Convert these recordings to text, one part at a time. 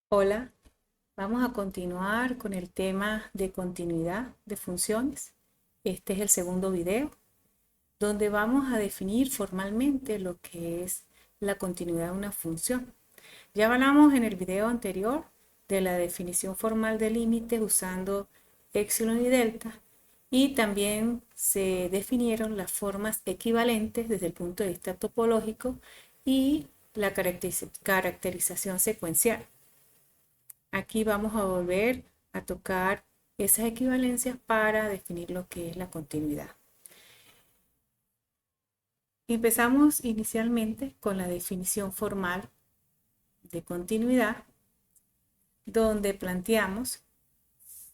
Hola, vamos a continuar con el tema de continuidad de funciones. Este es el segundo video, donde vamos a definir formalmente lo que es la continuidad de una función. Ya hablamos en el video anterior de la definición formal de límites usando epsilon y delta, y también se definieron las formas equivalentes desde el punto de vista topológico y la caracterización secuencial. Aquí vamos a volver a tocar esas equivalencias para definir lo que es la continuidad. Empezamos inicialmente con la definición formal de continuidad, donde planteamos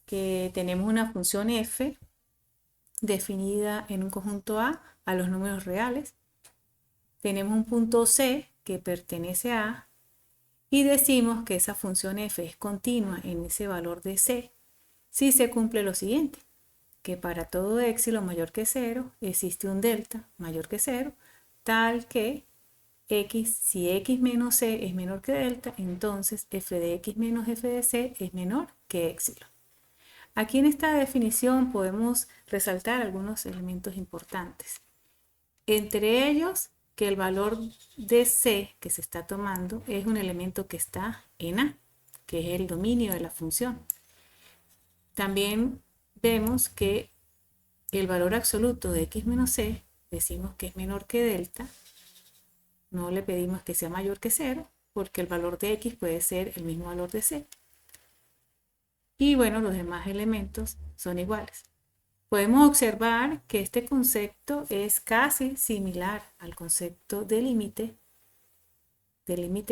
que tenemos una función f definida en un conjunto a los números reales. Tenemos un punto C que pertenece a A y decimos que esa función f es continua en ese valor de C si se cumple lo siguiente: que para todo épsilon mayor que 0 existe un delta mayor que 0, tal que x, si x menos c es menor que delta, entonces f de x menos f de c es menor que épsilon. Aquí en esta definición podemos resaltar algunos elementos importantes. Entre ellos, que el valor de c que se está tomando es un elemento que está en A, que es el dominio de la función. También vemos que el valor absoluto de x menos c decimos que es menor que delta. No le pedimos que sea mayor que 0, porque el valor de x puede ser el mismo valor de c. Y bueno, los demás elementos son iguales. Podemos observar que este concepto es casi similar al concepto de límite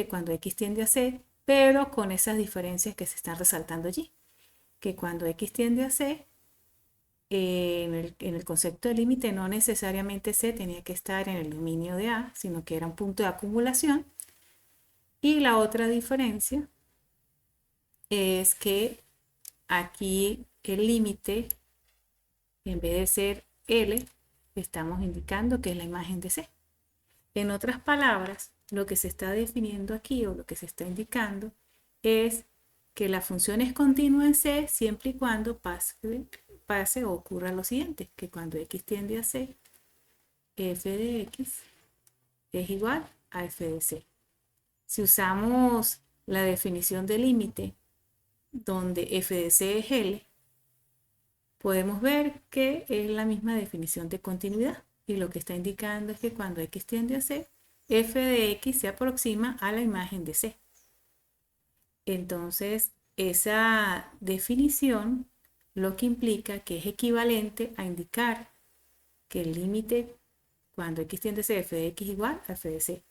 cuando x tiende a c, pero con esas diferencias que se están resaltando allí. Que cuando x tiende a c, en el concepto de límite no necesariamente C tenía que estar en el dominio de A, sino que era un punto de acumulación. Y la otra diferencia es que aquí el límite, en vez de ser L, estamos indicando que es la imagen de C. En otras palabras, lo que se está definiendo aquí o lo que se está indicando es que la función es continua en C siempre y cuando pase o ocurra lo siguiente: que cuando x tiende a C, f de x es igual a f de c. Si usamos la definición de límite, donde f de c es L, podemos ver que es la misma definición de continuidad. Y lo que está indicando es que cuando x tiende a C, f de x se aproxima a la imagen de C. Entonces, esa definición lo que implica que es equivalente a indicar que el límite cuando x tiende a C, f de x igual a f de c.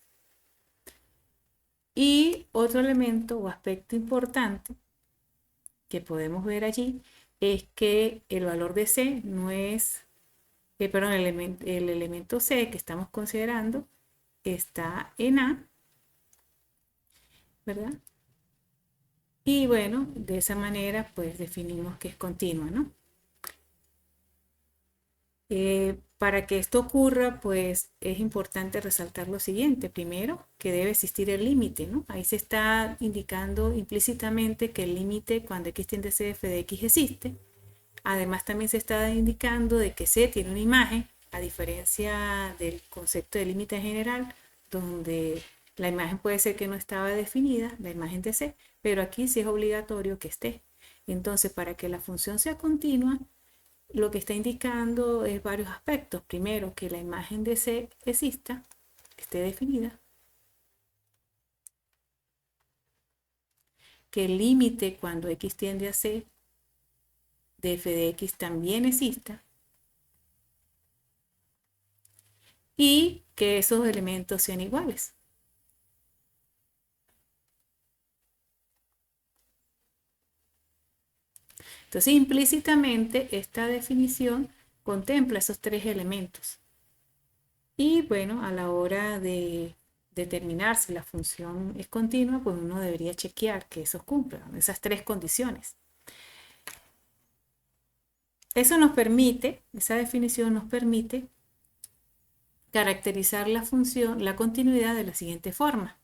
Y otro elemento o aspecto importante que podemos ver allí es que el valor de C no es, perdón, el elemento C que estamos considerando está en A, ¿verdad? Y bueno, de esa manera pues definimos que es continua, ¿no? Para que esto ocurra, pues es importante resaltar lo siguiente. Primero, que debe existir el límite, ¿no? Ahí se está indicando implícitamente que el límite cuando x tiende a c f de x existe. Además, también se está indicando de que C tiene una imagen, a diferencia del concepto de límite en general, donde la imagen puede ser que no estaba definida, la imagen de C, pero aquí sí es obligatorio que esté. Entonces, para que la función sea continua, lo que está indicando es varios aspectos. Primero, que la imagen de C exista, que esté definida, que el límite cuando x tiende a C de f de x también exista, y que esos elementos sean iguales. Entonces, implícitamente, esta definición contempla esos tres elementos. Y bueno, a la hora de determinar si la función es continua, pues uno debería chequear que eso cumpla, esas tres condiciones. Eso nos permite, esa definición nos permite caracterizar la función, la continuidad de la siguiente forma.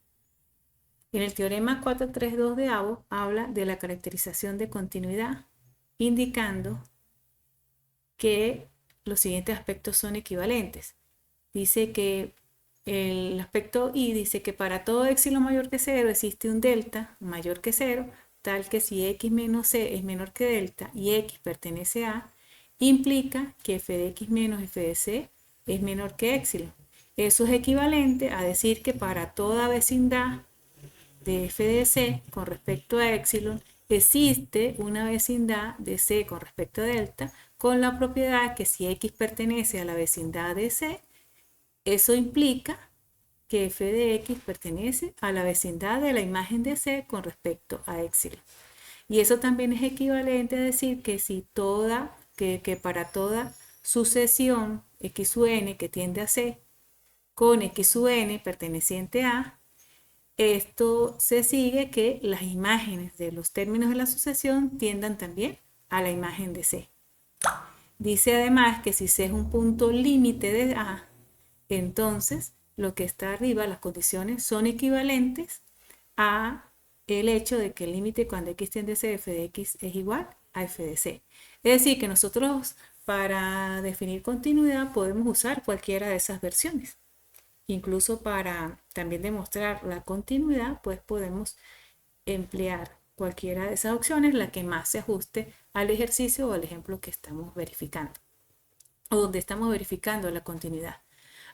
En el teorema 432 de Abo habla de la caracterización de continuidad, indicando que los siguientes aspectos son equivalentes. Dice que el aspecto I dice que para todo épsilon mayor que 0 existe un delta mayor que 0, tal que si x menos c es menor que delta y x pertenece a, implica que f de x menos f de c es menor que épsilon. Eso es equivalente a decir que para toda vecindad de f de c con respecto a épsilon existe una vecindad de c con respecto a delta con la propiedad que si x pertenece a la vecindad de c, eso implica que f de x pertenece a la vecindad de la imagen de c con respecto a épsilon. Y eso también es equivalente a decir que si que para toda sucesión x sub n que tiende a c con x sub n perteneciente a, esto se sigue que las imágenes de los términos de la sucesión tiendan también a la imagen de C. Dice además que si C es un punto límite de A, entonces lo que está arriba, las condiciones, son equivalentes a el hecho de que el límite cuando x tiende a C, f de x es igual a f de C. Es decir, que nosotros para definir continuidad podemos usar cualquiera de esas versiones. Incluso para también demostrar la continuidad, pues podemos emplear cualquiera de esas opciones, la que más se ajuste al ejercicio o al ejemplo que estamos verificando, o donde estamos verificando la continuidad.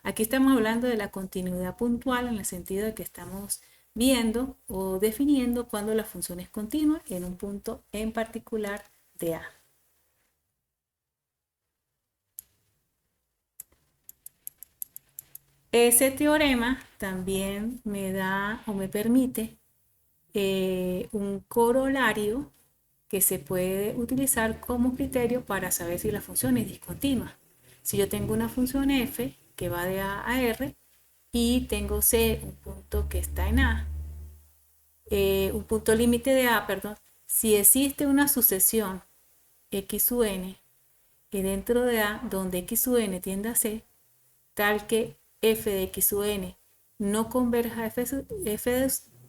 Aquí estamos hablando de la continuidad puntual en el sentido de que estamos viendo o definiendo cuando la función es continua en un punto en particular de A. Ese teorema también me da o me permite un corolario que se puede utilizar como criterio para saber si la función es discontinua. Si yo tengo una función f que va de A a R y tengo C, un punto que está en A, un punto límite de A, perdón, si existe una sucesión x sub n dentro de A donde x sub n tiende a C, tal que f de x sub n no converja a f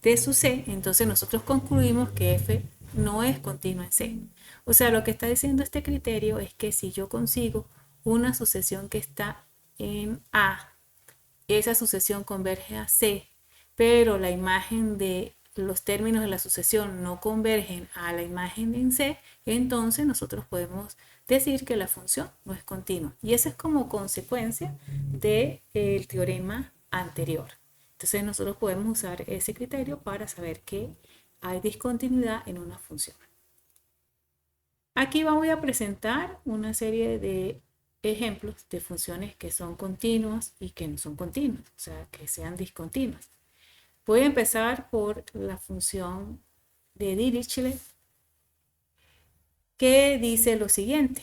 de su c, entonces nosotros concluimos que f no es continua en C. O sea, lo que está diciendo este criterio es que si yo consigo una sucesión que está en A, esa sucesión converge a C, pero la imagen de los términos de la sucesión no convergen a la imagen en C, entonces nosotros podemos decir que la función no es continua. Y eso es como consecuencia del teorema anterior. Entonces nosotros podemos usar ese criterio para saber que hay discontinuidad en una función. Aquí voy a presentar una serie de ejemplos de funciones que son continuas y que no son continuas, o sea, que sean discontinuas. Voy a empezar por la función de Dirichlet, que dice lo siguiente.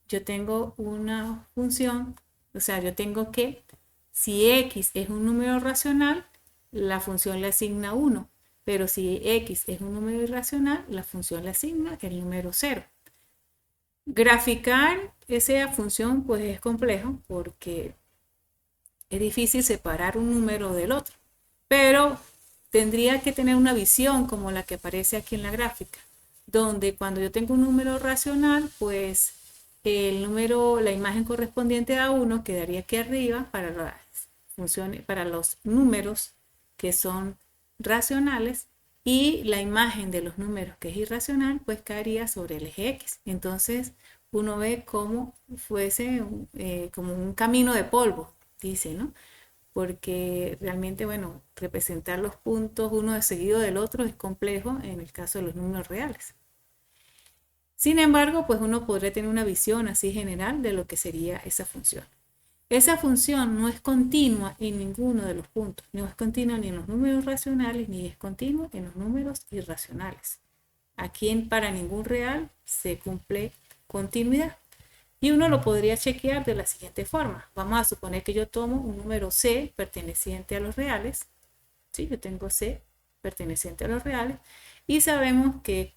Yo tengo una función, o sea, yo tengo que si x es un número racional, la función le asigna 1. Pero si x es un número irracional, la función le asigna el número 0. Graficar esa función pues es complejo porque es difícil separar un número del otro. Pero tendría que tener una visión como la que aparece aquí en la gráfica, donde cuando yo tengo un número racional, pues el número, la imagen correspondiente a 1 quedaría aquí arriba para las funciones, para los números que son racionales, y la imagen de los números que es irracional pues caería sobre el eje X. Entonces uno ve como fuese como un camino de polvo, dice, ¿no? Porque realmente, bueno, representar los puntos uno seguido del otro es complejo en el caso de los números reales. Sin embargo, pues uno podría tener una visión así general de lo que sería esa función. Esa función no es continua en ninguno de los puntos, no es continua ni en los números racionales, ni es continua en los números irracionales. Aquí para ningún real se cumple continuidad. Y uno lo podría chequear de la siguiente forma. Vamos a suponer que yo tomo un número C perteneciente a los reales. ¿Sí? Yo tengo C perteneciente a los reales. Y sabemos que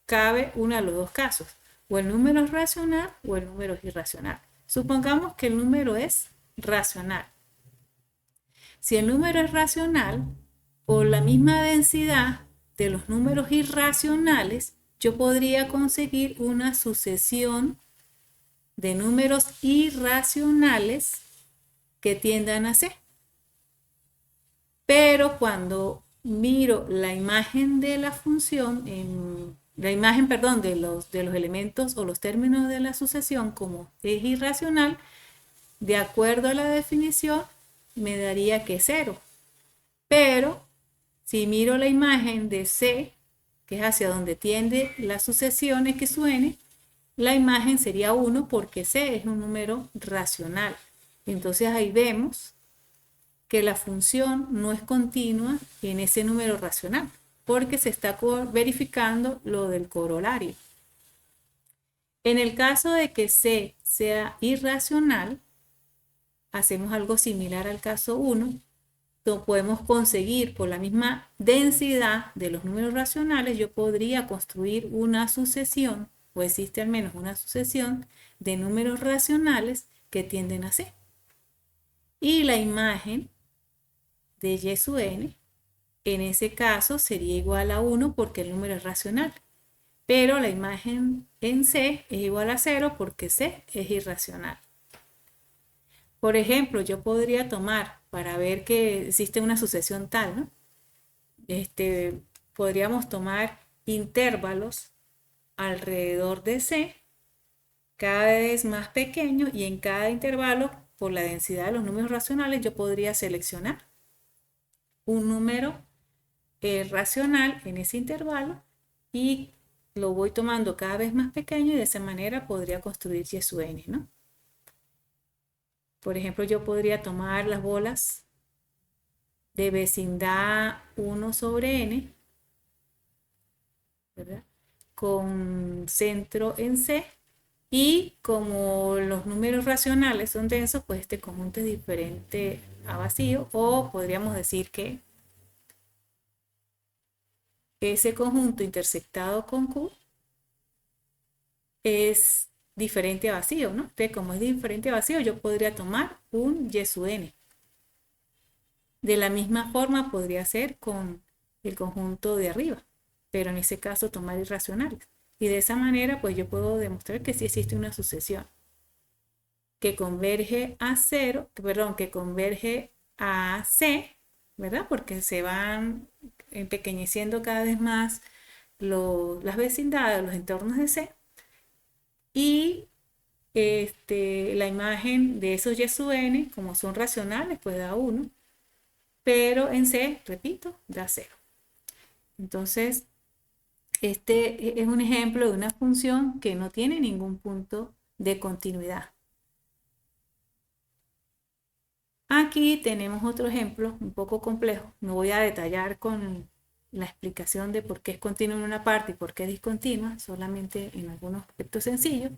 cabe uno de los dos casos. O el número es racional o el número es irracional. Supongamos que el número es racional. Si el número es racional, por la misma densidad de los números irracionales, yo podría conseguir una sucesión de números irracionales que tiendan a C. Pero cuando miro la imagen de la función, la imagen, perdón, de los elementos o los términos de la sucesión como es irracional, de acuerdo a la definición, me daría que es 0. Pero si miro la imagen de C, que es hacia donde tiende la sucesión X sub n, la imagen sería 1 porque C es un número racional. Entonces ahí vemos que la función no es continua en ese número racional, porque se está verificando lo del corolario. En el caso de que C sea irracional, hacemos algo similar al caso 1, podemos conseguir por la misma densidad de los números racionales, yo podría construir una sucesión, o existe al menos una sucesión de números racionales que tienden a C. Y la imagen de Y sub n, en ese caso sería igual a 1 porque el número es racional. Pero la imagen en C es igual a 0 porque C es irracional. Por ejemplo, yo podría tomar, para ver que existe una sucesión tal, ¿no? Podríamos tomar intervalos alrededor de C, cada vez más pequeños, y en cada intervalo, por la densidad de los números racionales, yo podría seleccionar un número racional en ese intervalo y lo voy tomando cada vez más pequeño y de esa manera podría construir Y sub n, ¿no? Por ejemplo, yo podría tomar las bolas de vecindad 1 sobre n, ¿verdad?, con centro en C, y como los números racionales son densos, pues este conjunto es diferente a vacío, o podríamos decir que ese conjunto intersectado con Q es diferente a vacío, ¿no? Entonces, como es diferente a vacío, yo podría tomar un Y sub n. De la misma forma podría ser con el conjunto de arriba, pero en ese caso tomar irracionales. Y de esa manera, pues yo puedo demostrar que sí existe una sucesión que converge a 0, perdón, que converge a C, ¿verdad? Porque se van empequeñeciendo cada vez más las vecindades, los entornos de C. Y la imagen de esos Y sub n, como son racionales, pues da 1. Pero en C, repito, da 0. Entonces, este es un ejemplo de una función que no tiene ningún punto de continuidad. Aquí tenemos otro ejemplo un poco complejo. No voy a detallar con la explicación de por qué es continua en una parte y por qué es discontinua, solamente en algunos aspectos sencillos.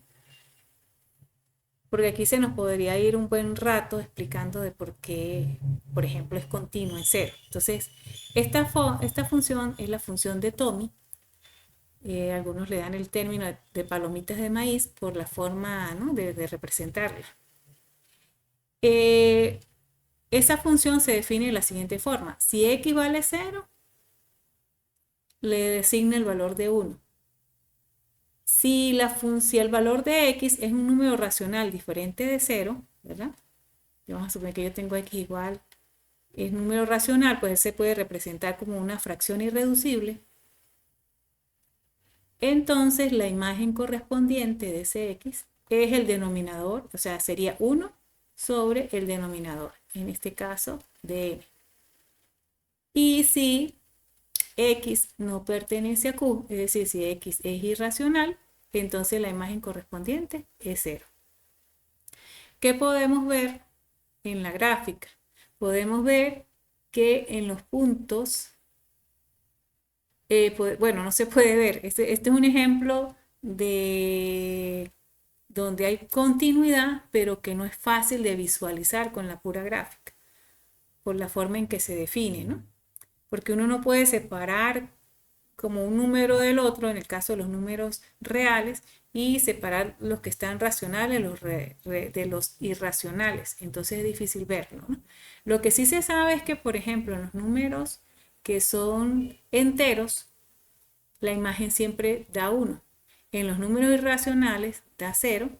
Porque aquí se nos podría ir un buen rato explicando de por qué, por ejemplo, es continuo en 0. Entonces, esta función es la función de Tommy. Algunos le dan el término de palomitas de maíz por la forma, ¿no?, de representarla. Esa función se define de la siguiente forma. Si x vale 0, le designa el valor de 1. Si el valor de x es un número racional diferente de 0, ¿verdad? Vamos a suponer que yo tengo x igual, es un número racional, pues se puede representar como una fracción irreducible. Entonces la imagen correspondiente de ese x es el denominador, o sea, sería 1 sobre el denominador, en este caso de n. Y si x no pertenece a Q, es decir, si x es irracional, entonces la imagen correspondiente es 0. ¿Qué podemos ver en la gráfica? Podemos ver que en los puntos, bueno, no se puede ver. Este es un ejemplo de donde hay continuidad, pero que no es fácil de visualizar con la pura gráfica, por la forma en que se define, ¿no? Porque uno no puede separar como un número del otro, en el caso de los números reales, y separar los que están racionales de los irracionales. Entonces es difícil verlo, ¿no? Lo que sí se sabe es que, por ejemplo, en los números que son enteros, la imagen siempre da 1. En los números irracionales da 0.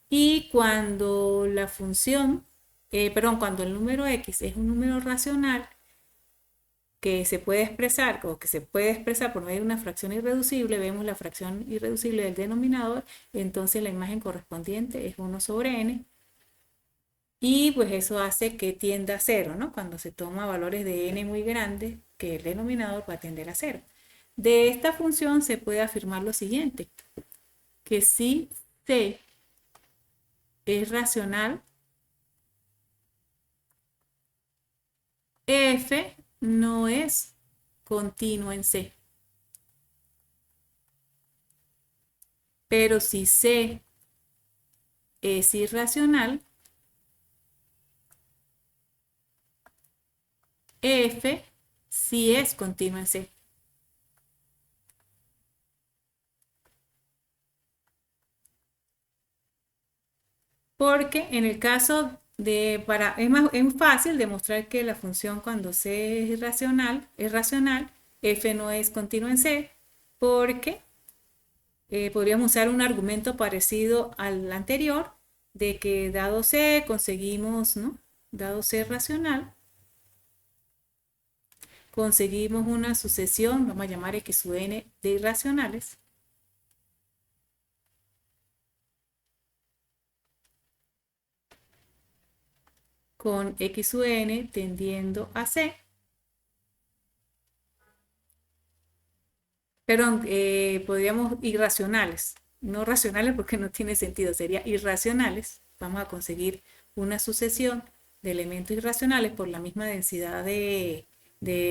Y cuando la función, cuando el número x es un número racional que se puede expresar o que se puede expresar por medio de una fracción irreducible, vemos la fracción irreducible del denominador, entonces la imagen correspondiente es 1 sobre n. Y pues eso hace que tienda a 0, ¿no? Cuando se toma valores de n muy grandes, que el denominador va a tender a 0. De esta función se puede afirmar lo siguiente, que si c es racional, f no es continuo en C. Pero si C es irracional, f sí es continuo en C. Porque en el caso de, es fácil demostrar que la función cuando C es racional, f no es continuo en C, porque podríamos usar un argumento parecido al anterior, de que dado C conseguimos, ¿no? Dado C racional, conseguimos una sucesión, vamos a llamar x sub n, de irracionales. Con x sub n tendiendo a C. Perdón, podríamos irracionales. No racionales porque no tiene sentido, sería irracionales. Vamos a conseguir una sucesión de elementos irracionales por la misma densidad de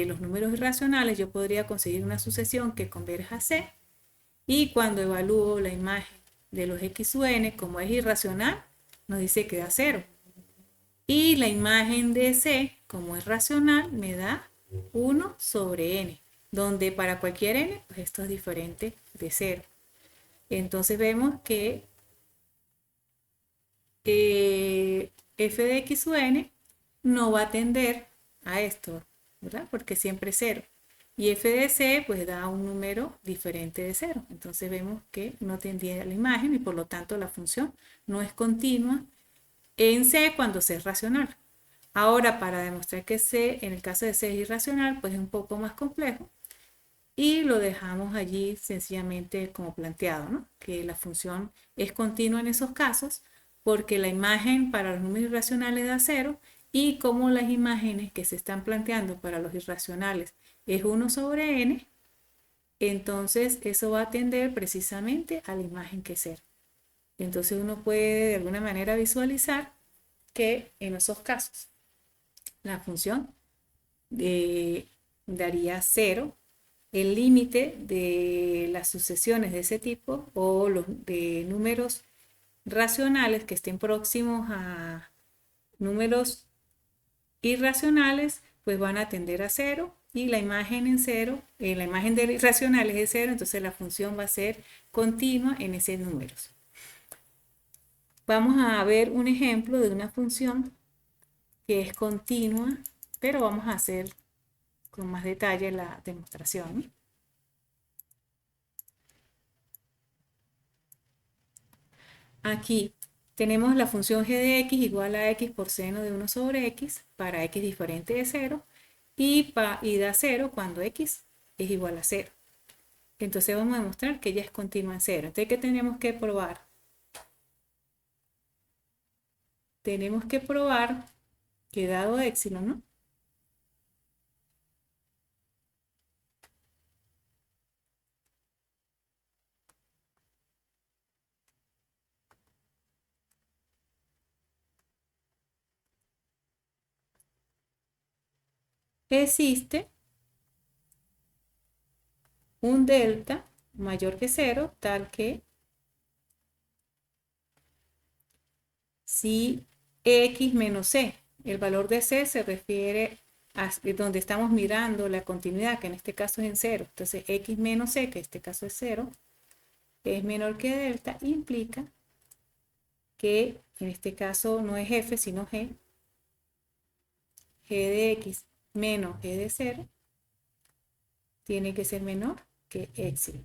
los números irracionales. Yo podría conseguir una sucesión que converja a C. Y cuando evalúo la imagen de los x sub n, como es irracional, nos dice que da 0. Y la imagen de C, como es racional, me da 1 sobre n, donde para cualquier n, pues esto es diferente de 0. Entonces vemos que f de x sub n no va a tender a esto, ¿verdad? Porque siempre es 0. Y f de c pues da un número diferente de 0. Entonces vemos que no tendría la imagen y por lo tanto la función no es continua en C cuando C es racional. Ahora, para demostrar que C, en el caso de C es irracional, pues es un poco más complejo. Y lo dejamos allí sencillamente como planteado, ¿no? Que la función es continua en esos casos porque la imagen para los números irracionales da 0 y como las imágenes que se están planteando para los irracionales es 1 sobre n, entonces eso va a tender precisamente a la imagen que es 0. Entonces uno puede de alguna manera visualizar que en esos casos la función daría 0. El límite de las sucesiones de ese tipo o los de números racionales que estén próximos a números irracionales, pues van a tender a 0 y la imagen en 0, la imagen de irracionales es 0, entonces la función va a ser continua en esos números. Vamos a ver un ejemplo de una función que es continua, pero vamos a hacer con más detalle la demostración. Aquí tenemos la función g de x igual a x por seno de 1 sobre x para x diferente de 0 y da 0 cuando x es igual a 0. Entonces vamos a demostrar que ella es continua en 0. Entonces, ¿qué tenemos que probar? Tenemos que probar que dado épsilon, ¿no? Existe un delta mayor que 0, tal que si x menos c, el valor de c se refiere a donde estamos mirando la continuidad, que en este caso es en 0. Entonces x menos c, que en este caso es 0, es menor que delta, implica que en este caso no es f, sino g de x menos g de 0, tiene que ser menor que epsilon.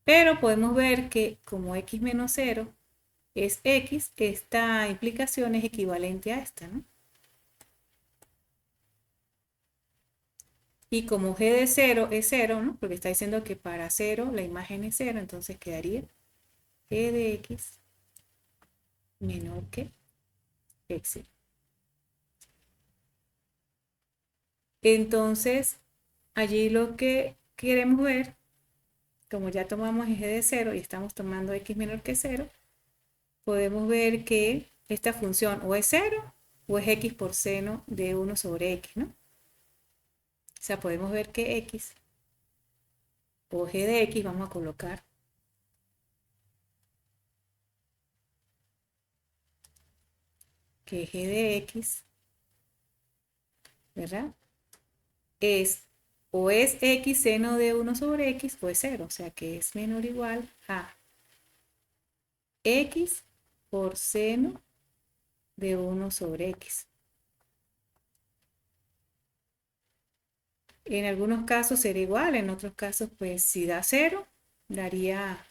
Pero podemos ver que como x menos 0 es x, esta implicación es equivalente a esta, ¿no? Y como g de 0 es 0, ¿no? Porque está diciendo que para 0 la imagen es 0, entonces quedaría g de x menor que epsilon. Entonces, allí lo que queremos ver, como ya tomamos g de 0 y estamos tomando x menor que 0, podemos ver que esta función o es 0 o es x por seno de 1 sobre x, ¿no? O sea, podemos ver que x o g de x, vamos a colocar que g de x, ¿verdad? O es x seno de 1 sobre x o es 0, o sea que es menor o igual a x por seno de 1 sobre x. En algunos casos será igual, en otros casos pues si da 0, daría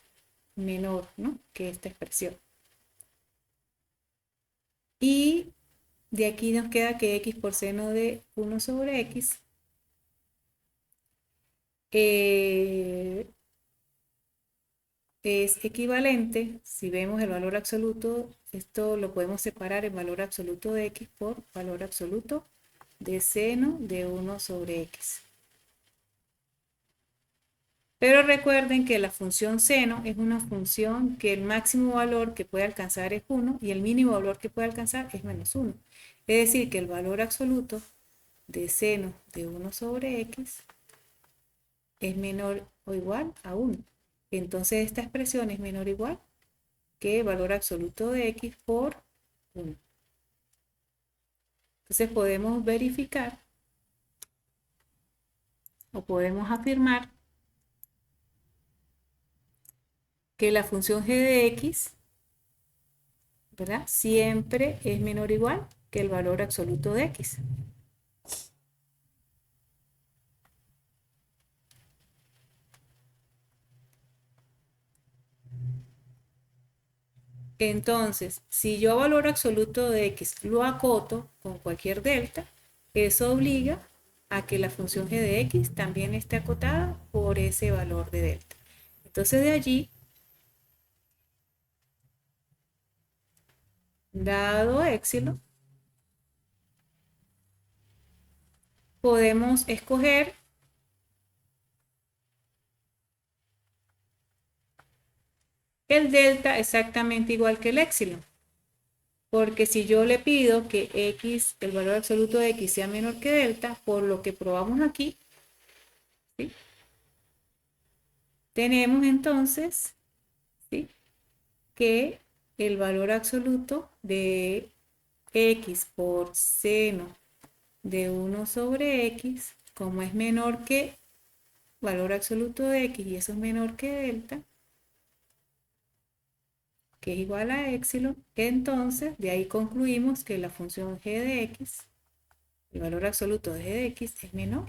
menor, ¿no?, que esta expresión. Y de aquí nos queda que x por seno de 1 sobre x es equivalente, si vemos el valor absoluto, esto lo podemos separar en valor absoluto de x por valor absoluto de seno de 1 sobre x. Pero recuerden que la función seno es una función que el máximo valor que puede alcanzar es 1 y el mínimo valor que puede alcanzar es menos 1. Es decir, que el valor absoluto de seno de 1 sobre x es menor o igual a 1. Entonces esta expresión es menor o igual que el valor absoluto de x por 1. Entonces podemos verificar o podemos afirmar que la función g de x, ¿verdad?, siempre es menor o igual que el valor absoluto de x. Entonces, si yo valor absoluto de x lo acoto con cualquier delta, eso obliga a que la función g de x también esté acotada por ese valor de delta. Entonces de allí, dado epsilon, podemos escoger el delta exactamente igual que el epsilon. Porque si yo le pido que x, el valor absoluto de x sea menor que delta, por lo que probamos aquí, ¿sí?, tenemos entonces, ¿sí?, que el valor absoluto de x por seno de 1 sobre x, como es menor que valor absoluto de x y eso es menor que delta, que es igual a epsilon, entonces de ahí concluimos que la función g de x, el valor absoluto de g de x es menor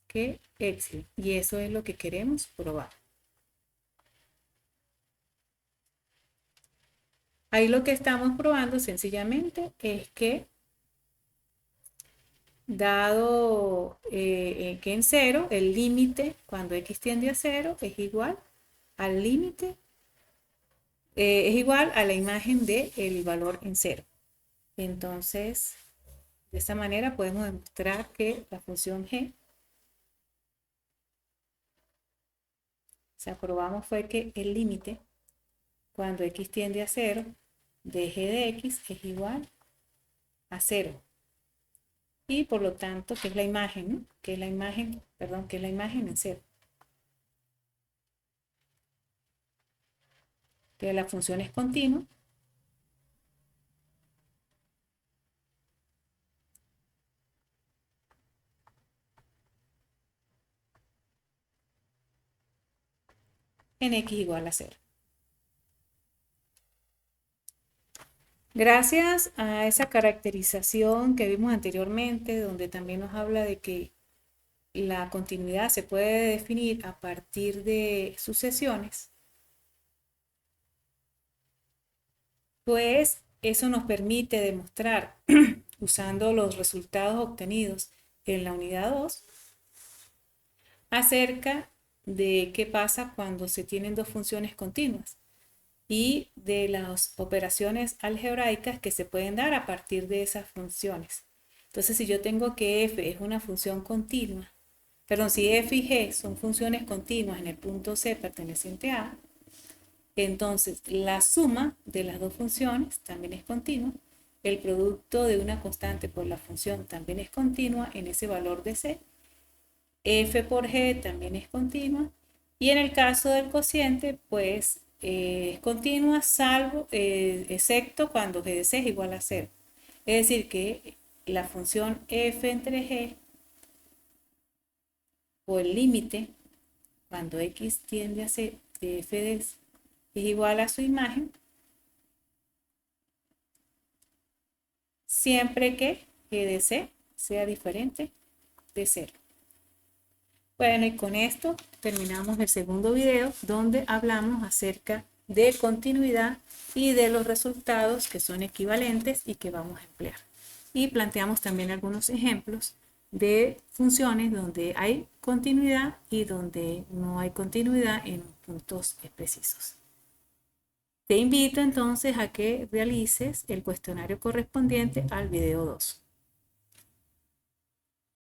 que epsilon, y eso es lo que queremos probar. Ahí lo que estamos probando sencillamente es que dado que en 0, el límite cuando x tiende a 0 es igual al límite, es igual a la imagen del valor en 0. Entonces, de esta manera podemos demostrar que la función g, o sea, probamos fue que el límite cuando x tiende a 0 de g de x es igual a 0. Y por lo tanto, que es la imagen, ¿no?, que es la imagen, perdón, que es la imagen en 0. Que la función es continua. En x igual a 0. Gracias a esa caracterización que vimos anteriormente, donde también nos habla de que la continuidad se puede definir a partir de sucesiones, pues eso nos permite demostrar, usando los resultados obtenidos en la unidad 2, acerca de qué pasa cuando se tienen dos funciones continuas y de las operaciones algebraicas que se pueden dar a partir de esas funciones. Entonces, si yo tengo que f es una función continua, perdón, si f y g son funciones continuas en el punto C perteneciente a, entonces la suma de las dos funciones también es continua. El producto de una constante por la función también es continua en ese valor de C. F por G también es continua. Y en el caso del cociente, pues es continua salvo, excepto cuando G de C es igual a 0. Es decir, que la función F entre G, o el límite, cuando X tiende a ser de F de es igual a su imagen, siempre que G de C sea diferente de 0. Bueno, y con esto terminamos el segundo video donde hablamos acerca de continuidad y de los resultados que son equivalentes y que vamos a emplear. Y planteamos también algunos ejemplos de funciones donde hay continuidad y donde no hay continuidad en puntos precisos. Te invito entonces a que realices el cuestionario correspondiente al video 2.